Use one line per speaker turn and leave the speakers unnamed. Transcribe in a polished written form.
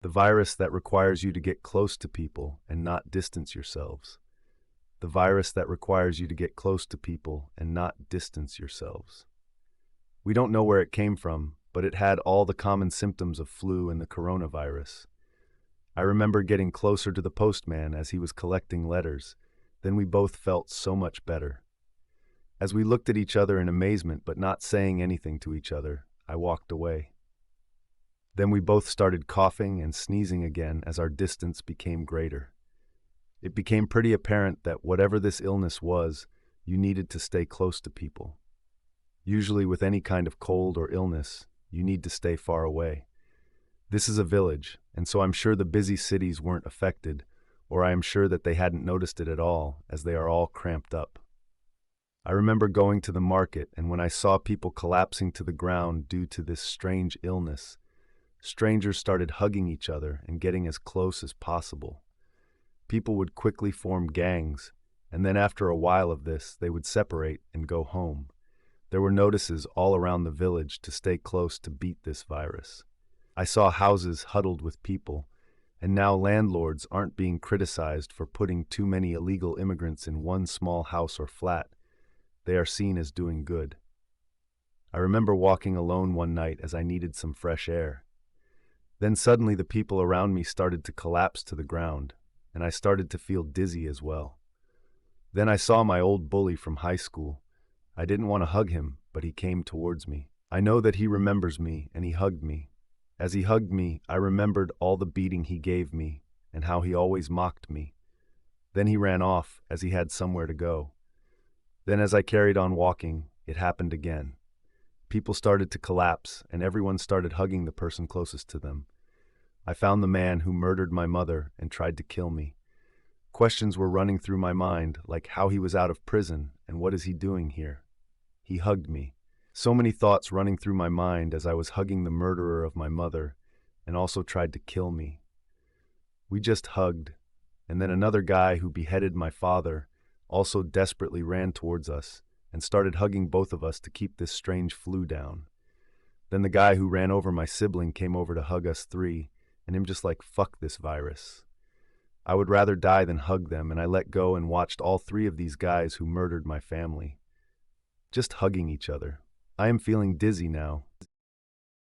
The virus that requires you to get close to people and not distance yourselves. The virus that requires you to get close to people and not distance yourselves. We don't know where it came from, but it had all the common symptoms of flu and the coronavirus. I remember getting closer to the postman as he was collecting letters. Then we both felt so much better. As we looked at each other in amazement but not saying anything to each other, I walked away. Then we both started coughing and sneezing again as our distance became greater. It became pretty apparent that whatever this illness was, you needed to stay close to people. Usually with any kind of cold or illness, you need to stay far away. This is a village, and so I'm sure the busy cities weren't affected, or I am sure that they hadn't noticed it at all, as they are all cramped up. I remember going to the market, and when I saw people collapsing to the ground due to this strange illness, strangers started hugging each other and getting as close as possible. People would quickly form gangs, and then after a while of this, they would separate and go home. There were notices all around the village to stay close to beat this virus. I saw houses huddled with people, and now landlords aren't being criticized for putting too many illegal immigrants in one small house or flat. They are seen as doing good. I remember walking alone one night as I needed some fresh air. Then suddenly the people around me started to collapse to the ground, and I started to feel dizzy as well. Then I saw my old bully from high school. I didn't want to hug him, but he came towards me. I know that he remembers me, and he hugged me. As he hugged me, I remembered all the beating he gave me, and how he always mocked me. Then he ran off, as he had somewhere to go. Then as I carried on walking, it happened again. People started to collapse, and everyone started hugging the person closest to them. I found the man who murdered my mother and tried to kill me. Questions were running through my mind, like how he was out of prison and what is he doing here. He hugged me. So many thoughts running through my mind as I was hugging the murderer of my mother and also tried to kill me. We just hugged, and then another guy who beheaded my father also desperately ran towards us and started hugging both of us to keep this strange flu down. Then the guy who ran over my sibling came over to hug us three, and him just like, fuck this virus. I would rather die than hug them, and I let go and watched all three of these guys who murdered my family just hugging each other. I am feeling dizzy now,